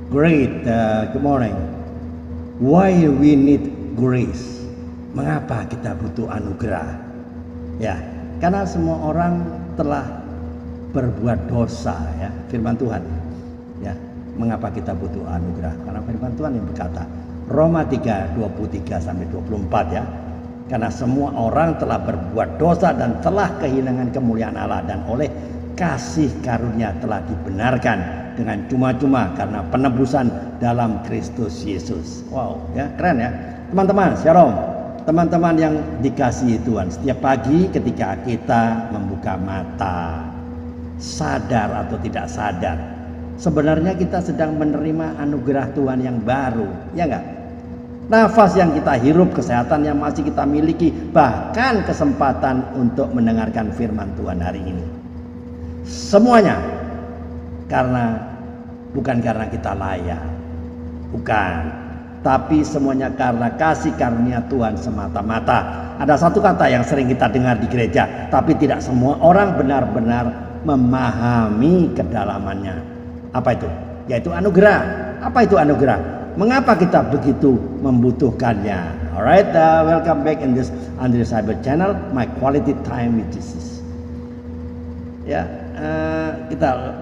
Great, good morning. Why we need grace? Mengapa kita butuh anugerah? Ya, karena semua orang telah berbuat dosa, ya, firman Tuhan. Ya, mengapa kita butuh anugerah? Karena firman Tuhan yang berkata, Roma 3:23 sampai 24 ya. Karena semua orang telah berbuat dosa dan telah kehilangan kemuliaan Allah, dan oleh kasih karunia telah dibenarkan dengan cuma-cuma karena penebusan dalam Kristus Yesus. Wow, ya, keren ya. Teman-teman, shalom. Teman-teman yang dikasihi Tuhan, setiap pagi ketika kita membuka mata, sadar atau tidak sadar, sebenarnya kita sedang menerima anugerah Tuhan yang baru, ya enggak? Nafas yang kita hirup, kesehatan yang masih kita miliki, bahkan kesempatan untuk mendengarkan firman Tuhan hari ini. Semuanya bukan karena kita layak, bukan, tapi semuanya karena kasih karunia Tuhan semata-mata. Ada satu kata yang sering kita dengar di gereja, tapi tidak semua orang benar-benar memahami kedalamannya. Apa itu? Yaitu anugerah. Apa itu anugerah? Mengapa kita begitu membutuhkannya? Alright, welcome back in this Andre Cyber Channel, my quality time with Jesus. Ya, kita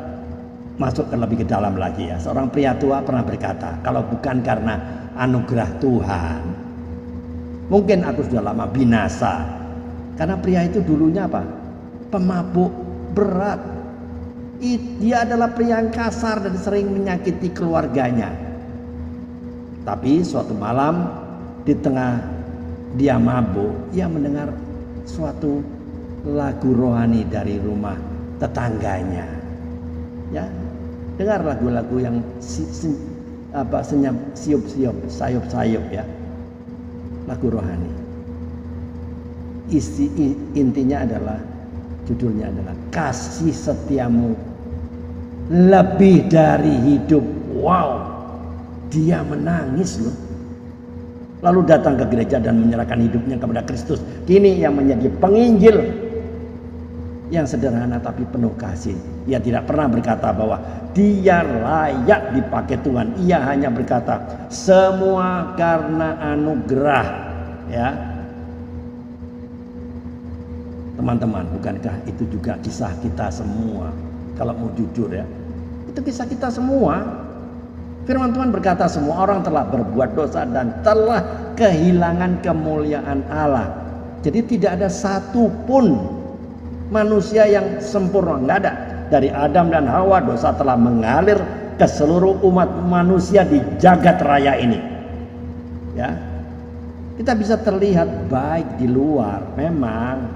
masuk lebih ke dalam lagi ya. Seorang pria tua pernah berkata, kalau bukan karena anugerah Tuhan, mungkin aku sudah lama binasa. Karena pria itu dulunya apa? Pemabuk berat. Dia adalah pria yang kasar dan sering menyakiti keluarganya. Tapi suatu malam di tengah dia mabuk, ia mendengar suatu lagu rohani dari rumah tetangganya. Ya, dengar lagu-lagu yang siup-siup, sayup-sayup ya. Lagu rohani. Intinya adalah, judulnya adalah kasih setiamu lebih dari hidup. Wow. Dia menangis loh. Lalu datang ke gereja dan menyerahkan hidupnya kepada Kristus. Kini yang menjadi penginjil yang sederhana tapi penuh kasih. Ia tidak pernah berkata bahwa dia layak dipakai Tuhan. Ia hanya berkata, semua karena anugerah. Ya, teman-teman, bukankah itu juga kisah kita semua? Kalau mau jujur ya, itu kisah kita semua. Firman Tuhan berkata, semua orang telah berbuat dosa dan telah kehilangan kemuliaan Allah. Jadi tidak ada satupun manusia yang sempurna, nggak ada. Dari Adam dan Hawa, dosa telah mengalir ke seluruh umat manusia di jagat raya ini. Ya, kita bisa terlihat baik di luar, memang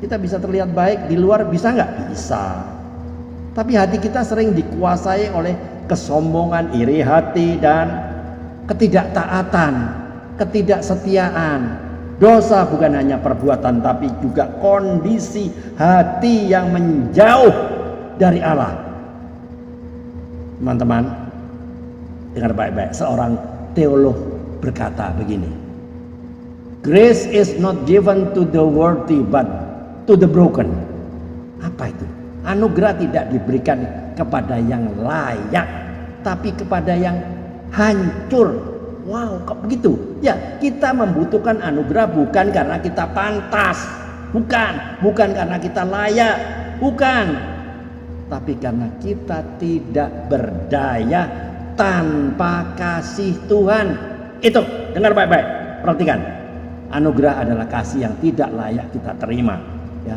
kita bisa terlihat baik di luar, bisa nggak? Bisa. Tapi hati kita sering dikuasai oleh kesombongan, iri hati, dan ketidaktaatan, ketidaksetiaan. Dosa bukan hanya perbuatan, tapi juga kondisi hati yang menjauh dari Allah. Teman-teman, dengar baik-baik. Seorang teolog berkata begini, grace is not given to the worthy but to the broken. Apa itu? Anugerah tidak diberikan kepada yang layak, tapi kepada yang hancur. Wow, kok begitu? Ya, kita membutuhkan anugerah bukan karena kita pantas, bukan karena kita layak, bukan, tapi karena kita tidak berdaya tanpa kasih Tuhan. Itu, dengar baik-baik, perhatikan. Anugerah adalah kasih yang tidak layak kita terima, ya.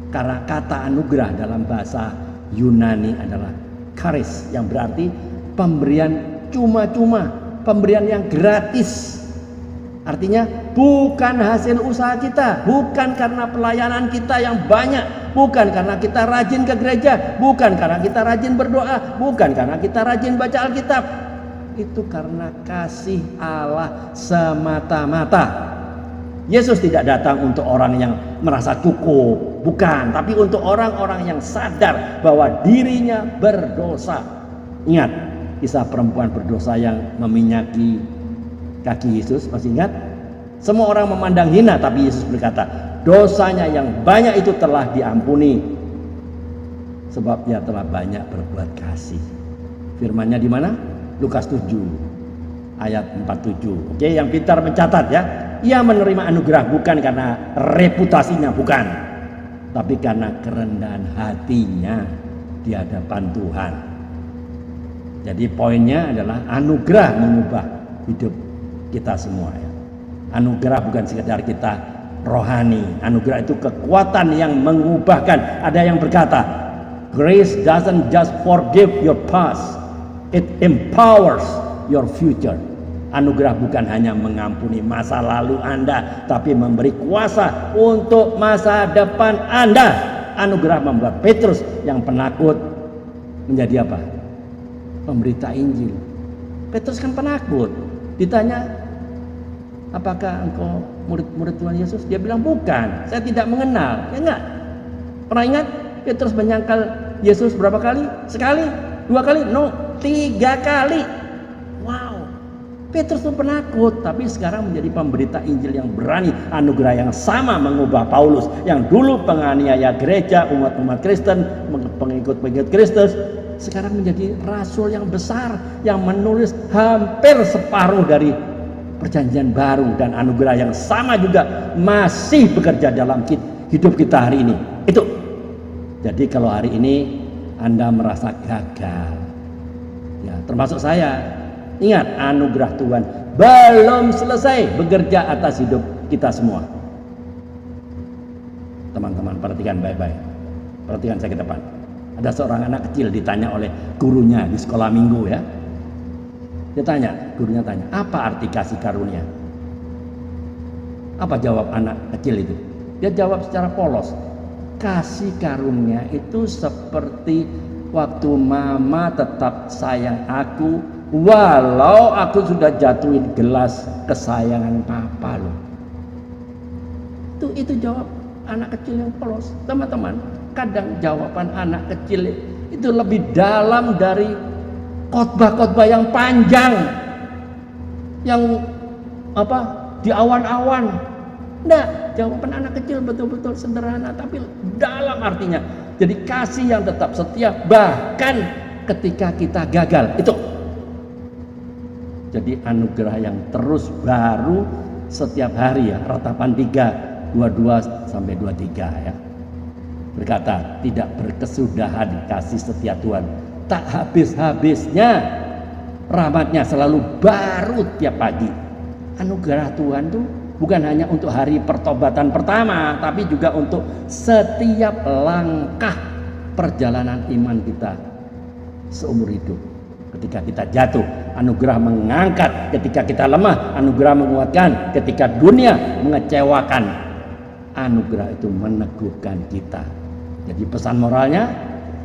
Karena kata anugerah dalam bahasa Yunani adalah charis, yang berarti pemberian cuma-cuma, pemberian yang gratis. Artinya bukan hasil usaha kita, bukan karena pelayanan kita yang banyak, bukan karena kita rajin ke gereja, bukan karena kita rajin berdoa, bukan karena kita rajin baca Alkitab. Itu karena kasih Allah semata-mata. Yesus tidak datang untuk orang yang merasa cukup, bukan, tapi untuk orang-orang yang sadar bahwa dirinya berdosa. Ingat kisah perempuan berdosa yang meminyaki kaki Yesus, masih ingat? Semua orang memandang hina, tapi Yesus berkata, dosanya yang banyak itu telah diampuni, sebab ia telah banyak berbuat kasih. Firman-Nya di mana? Lukas 7 ayat 47. Oke, yang pintar mencatat ya. Ia menerima anugerah bukan karena reputasinya, bukan, tapi karena kerendahan hatinya di hadapan Tuhan. Jadi poinnya adalah anugerah mengubah hidup kita semua ya. Anugerah bukan sekedar kita rohani. Anugerah itu kekuatan yang mengubahkan. Ada yang berkata, grace doesn't just forgive your past, it empowers your future. Anugerah bukan hanya mengampuni masa lalu Anda, tapi memberi kuasa untuk masa depan Anda. Anugerah membuat Petrus yang penakut menjadi apa? Pemberita Injil. Petrus kan penakut. Ditanya, apakah engkau murid-murid Tuhan Yesus? Dia bilang, bukan, saya tidak mengenal. Ya enggak? Pernah ingat Petrus menyangkal Yesus berapa kali? Sekali? 2 kali? No, 3 kali. Wow. Petrus itu penakut, tapi sekarang menjadi pemberita Injil yang berani. Anugerah yang sama mengubah Paulus, yang dulu penganiaya gereja, umat-umat Kristen, pengikut-pengikut Kristus, sekarang menjadi rasul yang besar, yang menulis hampir separuh dari perjanjian baru. Dan anugerah yang sama juga masih bekerja dalam hidup kita hari ini. Itu. Jadi kalau hari ini Anda merasa gagal, ya termasuk saya, ingat anugerah Tuhan belum selesai bekerja atas hidup kita semua. Teman-teman perhatikan baik-baik. Perhatikan saya ke depan. Ada seorang anak kecil ditanya oleh gurunya di sekolah minggu ya. Gurunya tanya, apa arti kasih karunia? Apa jawab anak kecil itu? Dia jawab secara polos. Kasih karunia itu seperti waktu mama tetap sayang aku, walau aku sudah jatuhin gelas kesayangan papa loh. Itu jawab anak kecil yang polos. Teman-teman, kadang jawaban anak kecil itu lebih dalam dari khotbah-khotbah yang panjang, yang di awan-awan. Enggak, jawaban anak kecil betul-betul sederhana tapi dalam artinya. Jadi kasih yang tetap setia bahkan ketika kita gagal. Itu. Jadi anugerah yang terus baru setiap hari ya. Ratapan 3, 22 sampai 23 ya. Berkata, tidak berkesudahan kasih setia Tuhan, tak habis-habisnya rahmatnya selalu baru tiap pagi. Anugerah Tuhan itu bukan hanya untuk hari pertobatan pertama, tapi juga untuk setiap langkah perjalanan iman kita seumur hidup. Ketika kita jatuh, anugerah mengangkat. Ketika kita lemah, anugerah menguatkan. Ketika dunia mengecewakan, anugerah itu meneguhkan kita. Jadi pesan moralnya,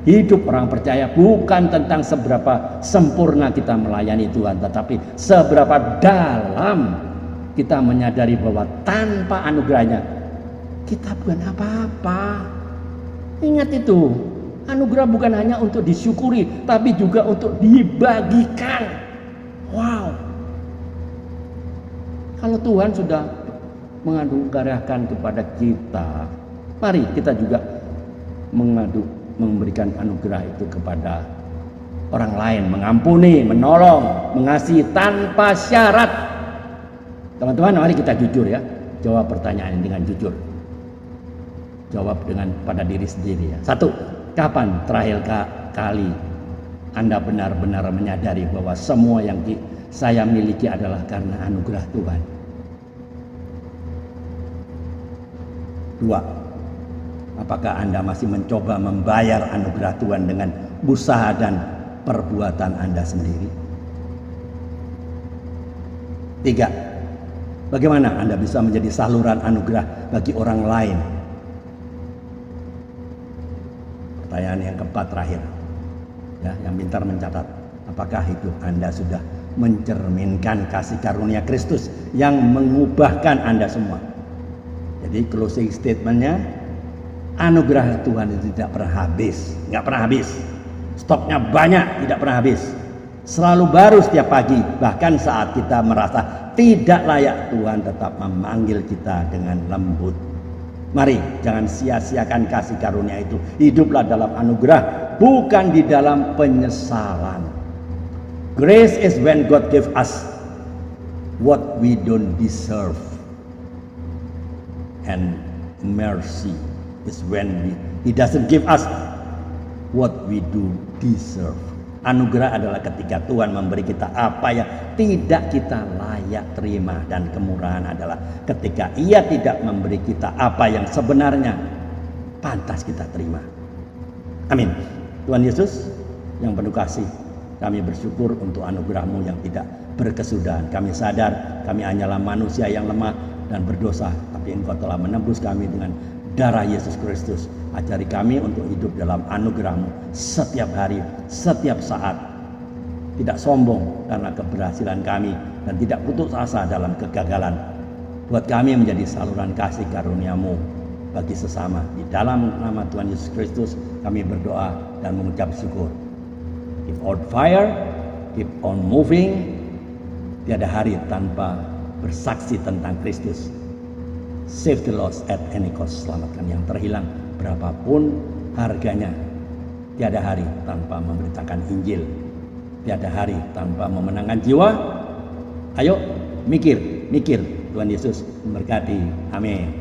hidup orang percaya bukan tentang seberapa sempurna kita melayani Tuhan, tetapi seberapa dalam kita menyadari bahwa tanpa anugerahnya kita bukan apa-apa. Ingat itu, anugerah bukan hanya untuk disyukuri, tapi juga untuk dibagikan. Wow. Kalau Tuhan sudah menganugerahkan kepada kita, mari kita juga memberikan anugerah itu kepada orang lain, mengampuni, menolong, mengasihi tanpa syarat. Teman-teman, mari kita jujur ya. Jawab pertanyaan ini dengan jujur. Jawab dengan pada diri sendiri ya. 1. Kapan terakhir kali Anda benar-benar menyadari bahwa semua yang saya miliki adalah karena anugerah Tuhan? 2. Apakah Anda masih mencoba membayar anugerah Tuhan dengan usaha dan perbuatan Anda sendiri? 3. Bagaimana Anda bisa menjadi saluran anugerah bagi orang lain? Pertanyaan yang keempat terakhir, ya, yang pintar mencatat. Apakah hidup Anda sudah mencerminkan kasih karunia Kristus yang mengubahkan Anda semua? Jadi closing statementnya, anugerah Tuhan itu tidak pernah habis, nggak pernah habis. Stoknya banyak, tidak pernah habis. Selalu baru setiap pagi, bahkan saat kita merasa tidak layak, Tuhan tetap memanggil kita dengan lembut. Mari jangan sia-siakan kasih karunia itu. Hiduplah dalam anugerah, bukan di dalam penyesalan. Grace is when God gives us what we don't deserve. And mercy is when He doesn't give us what we do deserve. Anugerah adalah ketika Tuhan memberi kita apa yang tidak kita layak terima, dan kemurahan adalah ketika Ia tidak memberi kita apa yang sebenarnya pantas kita terima. Amin. Tuhan Yesus yang penuh kasih, kami bersyukur untuk anugerah-Mu yang tidak berkesudahan. Kami sadar kami hanyalah manusia yang lemah dan berdosa, tapi Engkau telah menebus kami dengan darah Yesus Kristus. Ajari kami untuk hidup dalam anugerah-Mu setiap hari, setiap saat. Tidak sombong karena keberhasilan kami, dan tidak putus asa dalam kegagalan. Buat kami menjadi saluran kasih karunia-Mu bagi sesama. Di dalam nama Tuhan Yesus Kristus kami berdoa dan mengucap syukur. Keep on fire, keep on moving. Tiada hari tanpa bersaksi tentang Kristus. Save the lost at any cost. Selamatkan yang terhilang berapapun harganya. Tiada hari tanpa memberitakan Injil. Tiada hari tanpa memenangkan jiwa. Ayo mikir. Tuhan Yesus memberkati. Amin.